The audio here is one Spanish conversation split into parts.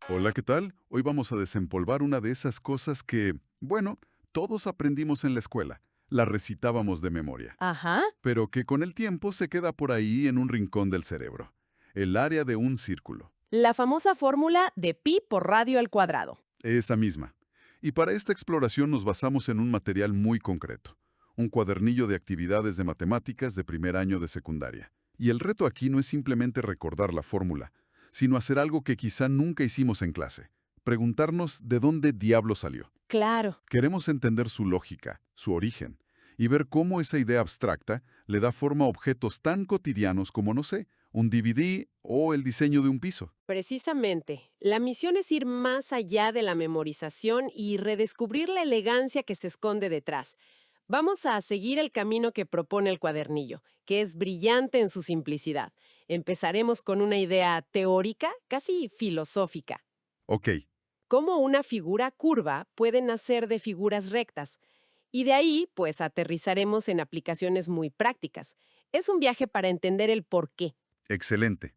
Hola, ¿qué tal? Hoy vamos a desempolvar una de esas cosas que, bueno, todos aprendimos en la escuela. La recitábamos de memoria, Ajá. pero que con el tiempo se queda por ahí en un rincón del cerebro. El área de un círculo. La famosa fórmula de pi por radio al cuadrado. Esa misma. Y para esta exploración nos basamos en un material muy concreto. Un cuadernillo de actividades de matemáticas de primer año de secundaria. Y el reto aquí no es simplemente recordar la fórmula, sino hacer algo que quizá nunca hicimos en clase. Preguntarnos de dónde diablo salió. Claro. Queremos entender su lógica, su origen, y ver cómo esa idea abstracta le da forma a objetos tan cotidianos como, no sé, un DVD o el diseño de un piso. Precisamente, la misión es ir más allá de la memorización y redescubrir la elegancia que se esconde detrás. Vamos a seguir el camino que propone el cuadernillo, que es brillante en su simplicidad. Empezaremos con una idea teórica, casi filosófica. Ok, Cómo una figura curva puede nacer de figuras rectas. Y de ahí, pues, aterrizaremos en aplicaciones muy prácticas. Es un viaje para entender el por qué. excelente.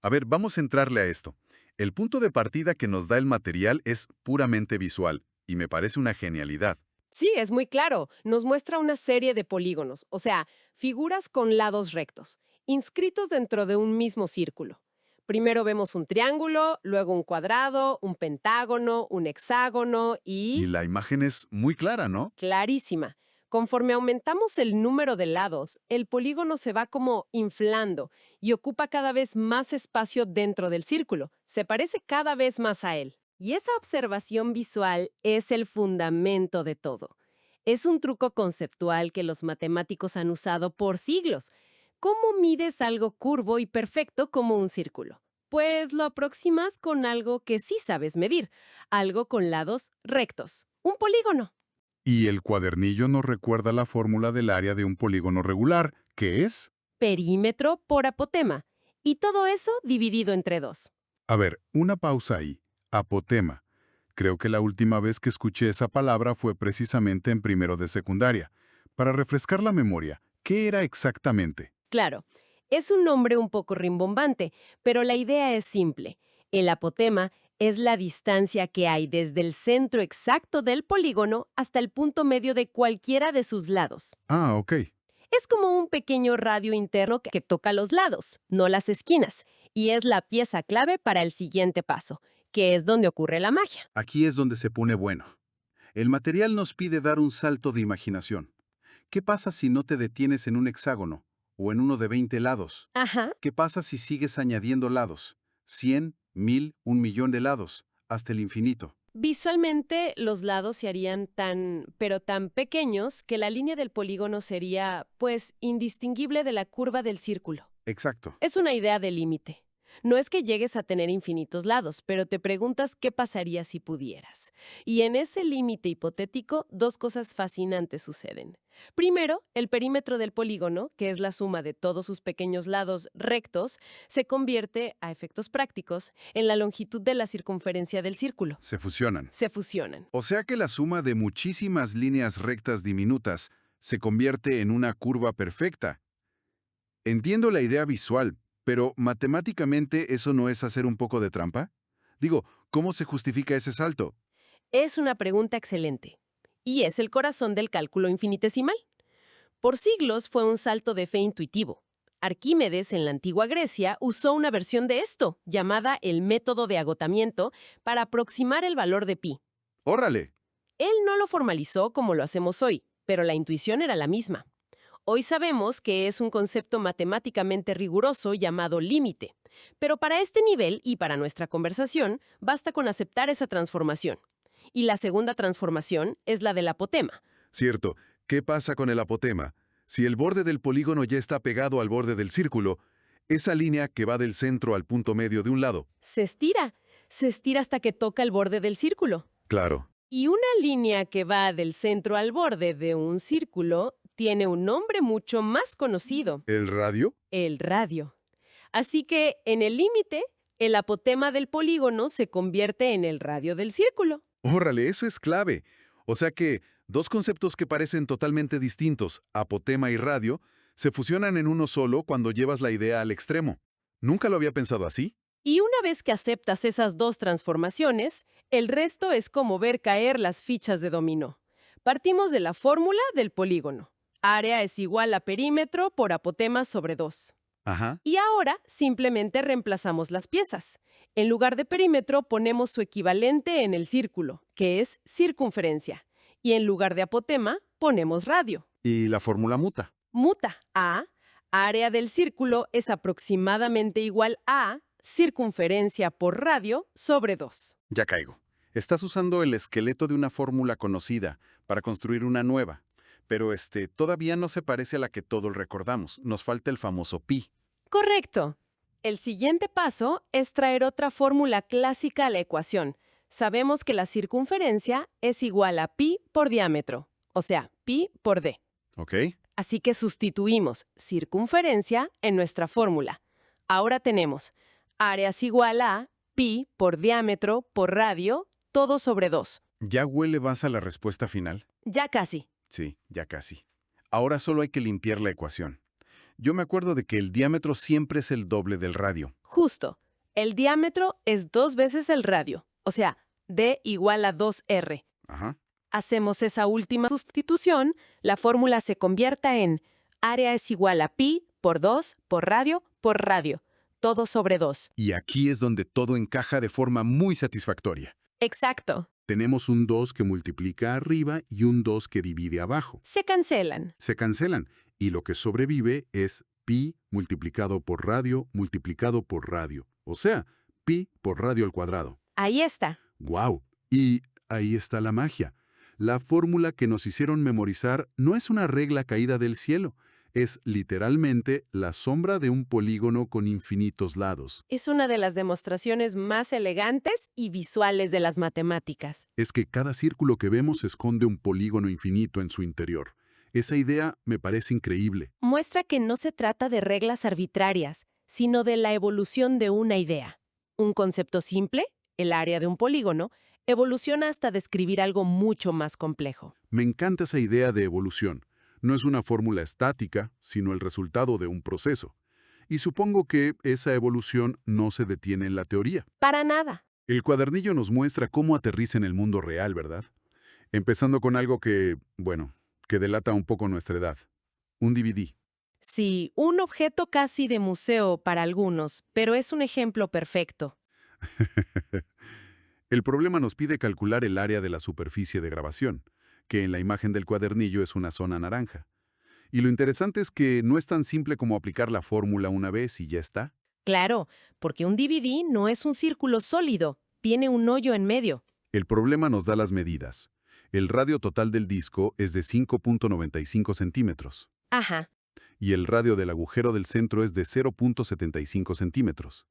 A ver, vamos a entrarle a esto. El punto de partida que nos da el material es puramente visual, y me parece una genialidad. Sí, es muy claro. Nos muestra una serie de polígonos, o sea, figuras con lados rectos, inscritos dentro de un mismo círculo. Primero vemos un triángulo, luego un cuadrado, un pentágono, un hexágono Y y... la imagen es muy clara, ¿no? clarísima. Conforme aumentamos el número de lados, el polígono se va como inflando y ocupa cada vez más espacio dentro del círculo. Se parece cada vez más a él. Y esa observación visual es el fundamento de todo. Es un truco conceptual que los matemáticos han usado por siglos. ¿Cómo mides algo curvo y perfecto como un círculo? Pues lo aproximas con algo que sí sabes medir, algo con lados rectos, un polígono. Y el cuadernillo nos recuerda la fórmula del área de un polígono regular, que es... Perímetro por apotema, y todo eso dividido entre dos. A ver, una pausa ahí. Apotema. Creo que la última vez que escuché esa palabra fue precisamente en primero de secundaria. Para refrescar la memoria, ¿qué era exactamente? Claro, es un nombre un poco rimbombante, pero la idea es simple. El apotema es la distancia que hay desde el centro exacto del polígono hasta el punto medio de cualquiera de sus lados. Ah, ok. Es como un pequeño radio interno que toca los lados, no las esquinas, y es la pieza clave para el siguiente paso, que es donde ocurre la magia. Aquí es donde se pone bueno. El material nos pide dar un salto de imaginación. ¿Qué pasa si no te detienes en un hexágono o en uno de 20 lados? Ajá. ¿Qué pasa si sigues añadiendo lados? 100, 1000, 1 millón de lados, hasta el infinito. Visualmente, los lados se harían pero tan pequeños que la línea del polígono sería, pues, indistinguible de la curva del círculo. Exacto. Es una idea de límite. No es que llegues a tener infinitos lados, pero te preguntas qué pasaría si pudieras. Y en ese límite hipotético, dos cosas fascinantes suceden. Primero, el perímetro del polígono, que es la suma de todos sus pequeños lados rectos, se convierte, a efectos prácticos, en la longitud de la circunferencia del círculo. Se fusionan. Se fusionan. O sea que la suma de muchísimas líneas rectas diminutas se convierte en una curva perfecta. Entiendo la idea visual, pero matemáticamente ¿eso no es hacer un poco de trampa? Digo, ¿cómo se justifica ese salto? Es una pregunta excelente. Y es el corazón del cálculo infinitesimal. Por siglos fue un salto de fe intuitivo. Arquímedes, en la antigua Grecia, usó una versión de esto, llamada el método de agotamiento, para aproximar el valor de pi. ¡Órale! Él no lo formalizó como lo hacemos hoy, pero la intuición era la misma. Hoy sabemos que es un concepto matemáticamente riguroso llamado límite, pero para este nivel y para nuestra conversación, basta con aceptar esa transformación. Y la segunda transformación es la del apotema. Cierto, ¿qué pasa con el apotema? Si el borde del polígono ya está pegado al borde del círculo, esa línea que va del centro al punto medio de un lado. Se estira hasta que toca el borde del círculo. Claro. Y una línea que va del centro al borde de un círculo tiene un nombre mucho más conocido, ¿El radio? el radio. Así que, en el límite, el apotema del polígono se convierte en el radio del círculo. ¡Órale, eso es clave! O sea que dos conceptos que parecen totalmente distintos, apotema y radio, se fusionan en uno solo cuando llevas la idea al extremo. Nunca lo había pensado así. Y una vez que aceptas esas dos transformaciones, el resto es como ver caer las fichas de dominó. Partimos de la fórmula del polígono. Área es igual a perímetro por apotema sobre 2. Ajá. Y ahora simplemente reemplazamos las piezas. En lugar de perímetro ponemos su equivalente en el círculo, que es circunferencia. Y en lugar de apotema ponemos radio. Y la fórmula muta. Muta a, área del círculo es aproximadamente igual a circunferencia por radio sobre 2. Ya caigo. Estás usando el esqueleto de una fórmula conocida para construir una nueva. Pero todavía no se parece a la que todos recordamos. Nos falta el famoso pi. Correcto. El siguiente paso es traer otra fórmula clásica a la ecuación. Sabemos que la circunferencia es igual a pi por diámetro, o sea, pi por d. ¿Ok? Así que sustituimos circunferencia en nuestra fórmula. Ahora tenemos área es igual a pi por diámetro por radio, todo sobre 2. ¿Ya huele más a la respuesta final? Ya casi. Sí, ya casi. Ahora solo hay que limpiar la ecuación. Yo me acuerdo de que el diámetro siempre es el doble del radio. Justo. El diámetro es 2 veces el radio, o sea, d igual a 2r. Ajá. Hacemos esa última sustitución, la fórmula se convierta en área es igual a pi por 2 por radio, todo sobre 2. Y aquí es donde todo encaja de forma muy satisfactoria. Exacto. Tenemos un 2 que multiplica arriba y un 2 que divide abajo. Se cancelan. Se cancelan, y lo que sobrevive es pi multiplicado por radio, o sea, pi por radio al cuadrado. Ahí está. ¡Guau! Y ahí está la magia. La fórmula que nos hicieron memorizar no es una regla caída del cielo, es literalmente la sombra de un polígono con infinitos lados. Es una de las demostraciones más elegantes y visuales de las matemáticas. Es que cada círculo que vemos esconde un polígono infinito en su interior. Esa idea me parece increíble. Muestra que no se trata de reglas arbitrarias, sino de la evolución de una idea. Un concepto simple, el área de un polígono, evoluciona hasta describir algo mucho más complejo. Me encanta esa idea de evolución. No es una fórmula estática, sino el resultado de un proceso. Y supongo que esa evolución no se detiene en la teoría. Para nada. El cuadernillo nos muestra cómo aterriza en el mundo real, ¿verdad? Empezando con algo que delata un poco nuestra edad. Un DVD. Sí, un objeto casi de museo para algunos, pero es un ejemplo perfecto. El problema nos pide calcular el área de la superficie de grabación, que en la imagen del cuadernillo es una zona naranja. Y lo interesante es que no es tan simple como aplicar la fórmula una vez y ya está. Claro, porque un DVD no es un círculo sólido, tiene un hoyo en medio. El problema nos da las medidas. El radio total del disco es de 5.95 centímetros. Ajá. Y el radio del agujero del centro es de 0.75 centímetros.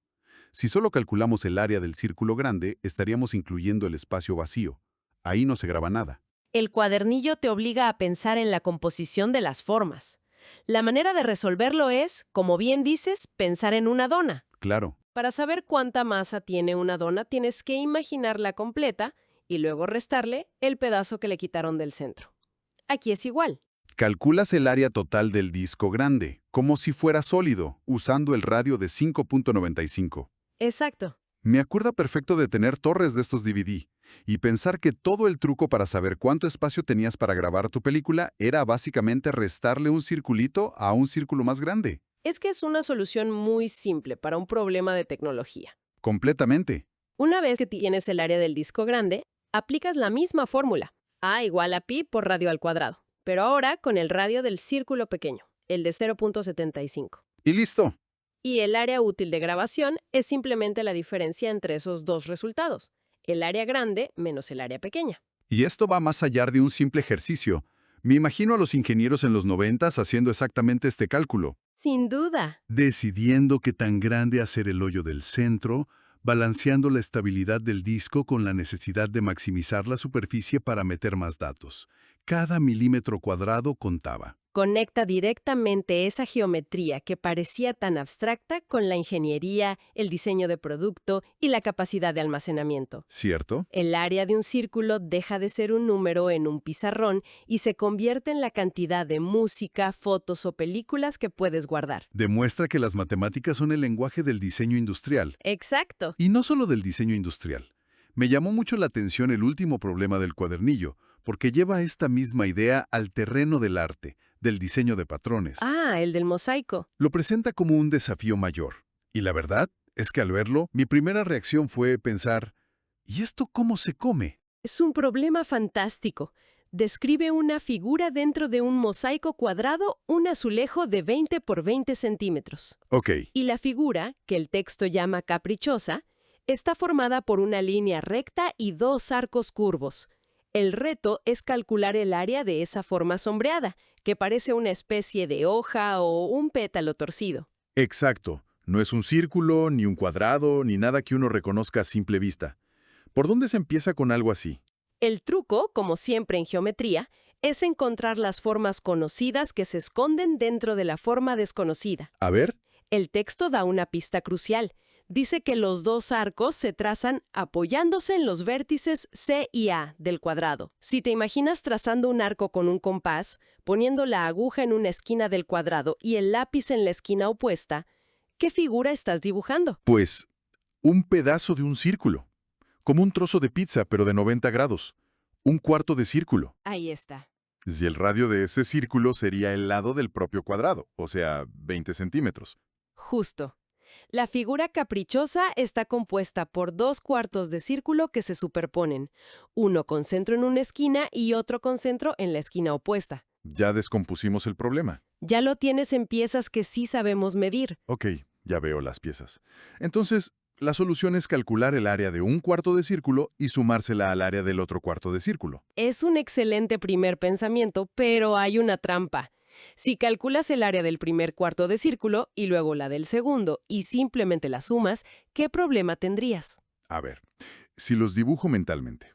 Si solo calculamos el área del círculo grande, estaríamos incluyendo el espacio vacío. Ahí no se graba nada. El cuadernillo te obliga a pensar en la composición de las formas. La manera de resolverlo es, como bien dices, pensar en una dona. Claro. Para saber cuánta masa tiene una dona, tienes que imaginarla completa y luego restarle el pedazo que le quitaron del centro. Aquí es igual. Calculas el área total del disco grande, como si fuera sólido, usando el radio de 5.95. Exacto. Me acuerdo perfecto de tener torres de estos DVD y pensar que todo el truco para saber cuánto espacio tenías para grabar tu película era básicamente restarle un circulito a un círculo más grande. Es que es una solución muy simple para un problema de tecnología. Completamente. Una vez que tienes el área del disco grande, aplicas la misma fórmula, A igual a pi por radio al cuadrado, pero ahora con el radio del círculo pequeño, el de 0.75. Y listo. Y el área útil de grabación es simplemente la diferencia entre esos dos resultados, el área grande menos el área pequeña. Y esto va más allá de un simple ejercicio. Me imagino a los ingenieros en los 90s haciendo exactamente este cálculo. Sin duda. Decidiendo qué tan grande hacer el hoyo del centro, balanceando la estabilidad del disco con la necesidad de maximizar la superficie para meter más datos. Cada milímetro cuadrado contaba. Conecta directamente esa geometría que parecía tan abstracta con la ingeniería, el diseño de producto y la capacidad de almacenamiento. ¿Cierto? El área de un círculo deja de ser un número en un pizarrón y se convierte en la cantidad de música, fotos o películas que puedes guardar. Demuestra que las matemáticas son el lenguaje del diseño industrial. Exacto. Y no solo del diseño industrial. Me llamó mucho la atención el último problema del cuadernillo, porque lleva esta misma idea al terreno del arte, del diseño de patrones. Ah, el del mosaico. Lo presenta como un desafío mayor. Y la verdad es que al verlo, mi primera reacción fue pensar, ¿y esto cómo se come? Es un problema fantástico. Describe una figura dentro de un mosaico cuadrado, un azulejo de 20 por 20 centímetros. Ok, Y la figura, que el texto llama caprichosa, está formada por una línea recta y dos arcos curvos. El reto es calcular el área de esa forma sombreada, que parece una especie de hoja o un pétalo torcido. exacto. No es un círculo, ni un cuadrado, ni nada que uno reconozca a simple vista. ¿Por dónde se empieza con algo así? El truco, como siempre en geometría, es encontrar las formas conocidas que se esconden dentro de la forma desconocida. A ver. El texto da una pista crucial. Dice que los dos arcos se trazan apoyándose en los vértices C y A del cuadrado. Si te imaginas trazando un arco con un compás, poniendo la aguja en una esquina del cuadrado y el lápiz en la esquina opuesta, ¿qué figura estás dibujando? Pues, un pedazo de un círculo. Como un trozo de pizza, pero de 90 grados. Un cuarto de círculo. Ahí está. Si el radio de ese círculo sería el lado del propio cuadrado, o sea, 20 centímetros. Justo. La figura caprichosa está compuesta por dos cuartos de círculo que se superponen, uno con centro en una esquina y otro con centro en la esquina opuesta. Ya descompusimos el problema. Ya lo tienes en piezas que sí sabemos medir. Ok, ya veo las piezas. Entonces, la solución es calcular el área de un cuarto de círculo y sumársela al área del otro cuarto de círculo. Es un excelente primer pensamiento, pero hay una trampa. Si calculas el área del primer cuarto de círculo y luego la del segundo y simplemente la sumas, ¿qué problema tendrías? A ver, si los dibujo mentalmente.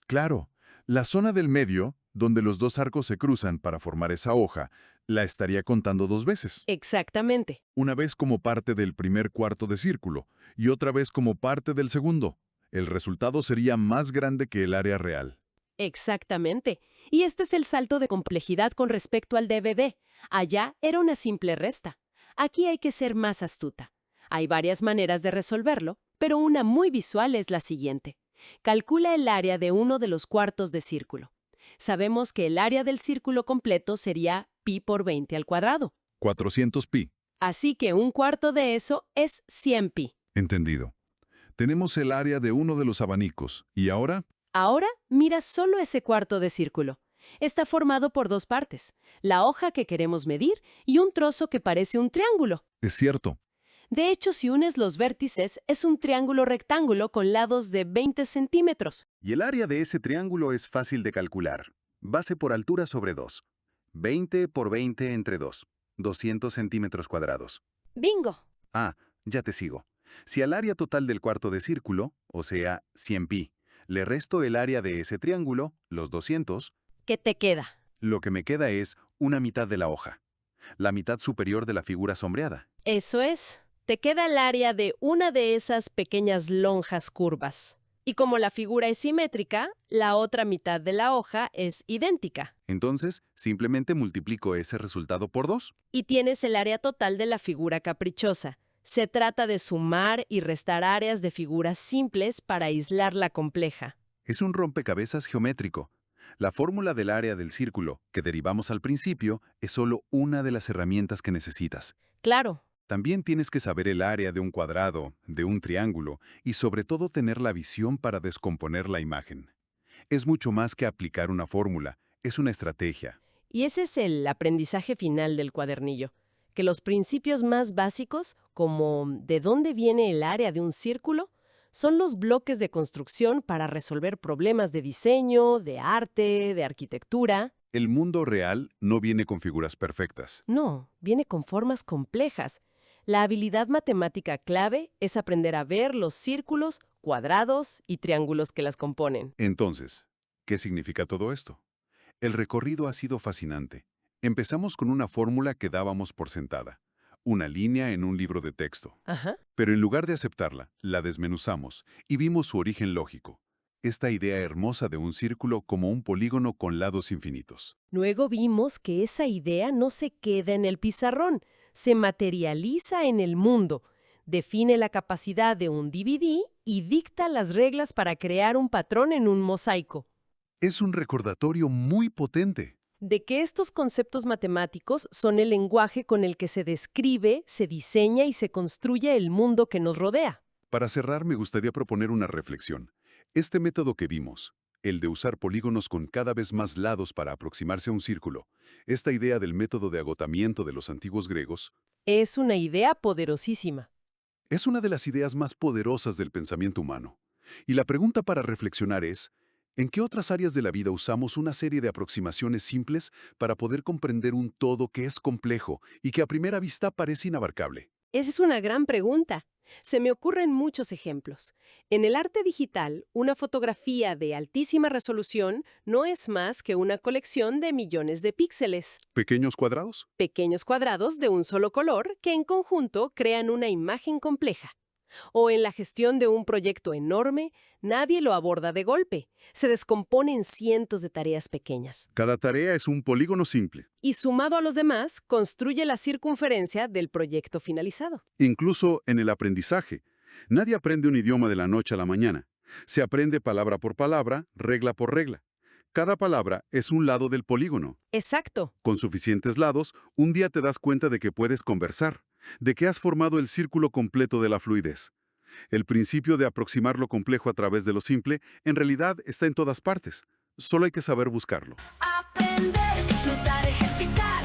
Claro, la zona del medio, donde los dos arcos se cruzan para formar esa hoja, la estaría contando dos veces. Exactamente. Una vez como parte del primer cuarto de círculo y otra vez como parte del segundo. El resultado sería más grande que el área real. Exactamente. Y este es el salto de complejidad con respecto al DVD. Allá era una simple resta. Aquí hay que ser más astuta. Hay varias maneras de resolverlo, pero una muy visual es la siguiente. Calcula el área de uno de los cuartos de círculo. Sabemos que el área del círculo completo sería pi por 20 al cuadrado. 400 pi. Así que un cuarto de eso es 100 pi. Entendido. Tenemos el área de uno de los abanicos. ¿Y ahora? Ahora mira solo ese cuarto de círculo. Está formado por dos partes, la hoja que queremos medir y un trozo que parece un triángulo. Es cierto. De hecho, si unes los vértices, es un triángulo rectángulo con lados de 20 centímetros. Y el área de ese triángulo es fácil de calcular. Base por altura sobre 2. 20 por 20 entre 2. 200 centímetros cuadrados. ¡Bingo! Ah, ya te sigo. Si al área total del cuarto de círculo, o sea, 100 pi, le resto el área de ese triángulo, los 200, ¿Qué te queda? lo que me queda es una mitad de la hoja. La mitad superior de la figura sombreada. Eso es. Te queda el área de una de esas pequeñas lonjas curvas. Y como la figura es simétrica, la otra mitad de la hoja es idéntica. Entonces, simplemente multiplico ese resultado por 2. Y tienes el área total de la figura caprichosa. Se trata de sumar y restar áreas de figuras simples para aislar la compleja. Es un rompecabezas geométrico. La fórmula del área del círculo, que derivamos al principio, es solo una de las herramientas que necesitas. Claro, También tienes que saber el área de un cuadrado, de un triángulo, y sobre todo tener la visión para descomponer la imagen. Es mucho más que aplicar una fórmula, es una estrategia. y ese es el aprendizaje final del cuadernillo. Que los principios más básicos, como de dónde viene el área de un círculo, son los bloques de construcción para resolver problemas de diseño, de arte, de arquitectura. El mundo real no viene con figuras perfectas. No, viene con formas complejas. La habilidad matemática clave es aprender a ver los círculos, cuadrados y triángulos que las componen. Entonces, ¿qué significa todo esto? El recorrido ha sido fascinante. Empezamos con una fórmula que dábamos por sentada, una línea en un libro de texto. Ajá. Pero en lugar de aceptarla, la desmenuzamos y vimos su origen lógico. Esta idea hermosa de un círculo como un polígono con lados infinitos. Luego vimos que esa idea no se queda en el pizarrón, se materializa en el mundo, define la capacidad de un DVD y dicta las reglas para crear un patrón en un mosaico. Es un recordatorio muy potente. De que estos conceptos matemáticos son el lenguaje con el que se describe, se diseña y se construye el mundo que nos rodea. Para cerrar, me gustaría proponer una reflexión. Este método que vimos, el de usar polígonos con cada vez más lados para aproximarse a un círculo, esta idea del método de agotamiento de los antiguos griegos, Es una idea poderosísima. es una de las ideas más poderosas del pensamiento humano. Y la pregunta para reflexionar es, ¿en qué otras áreas de la vida usamos una serie de aproximaciones simples para poder comprender un todo que es complejo y que a primera vista parece inabarcable? Esa es una gran pregunta. Se me ocurren muchos ejemplos. En el arte digital, una fotografía de altísima resolución no es más que una colección de millones de píxeles, ¿Pequeños cuadrados? pequeños cuadrados de un solo color que en conjunto crean una imagen compleja. O en la gestión de un proyecto enorme, nadie lo aborda de golpe. Se descompone en cientos de tareas pequeñas. Cada tarea es un polígono simple. Y sumado a los demás, construye la circunferencia del proyecto finalizado. Incluso en el aprendizaje. Nadie aprende un idioma de la noche a la mañana. Se aprende palabra por palabra, regla por regla. Cada palabra es un lado del polígono. Exacto. Con suficientes lados, un día te das cuenta de que puedes conversar, de que has formado el círculo completo de la fluidez. El principio de aproximar lo complejo a través de lo simple, en realidad está en todas partes. Solo hay que saber buscarlo. Aprender, disfrutar, ejercitar.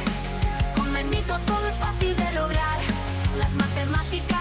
Con Memito todo es fácil de lograr. Las matemáticas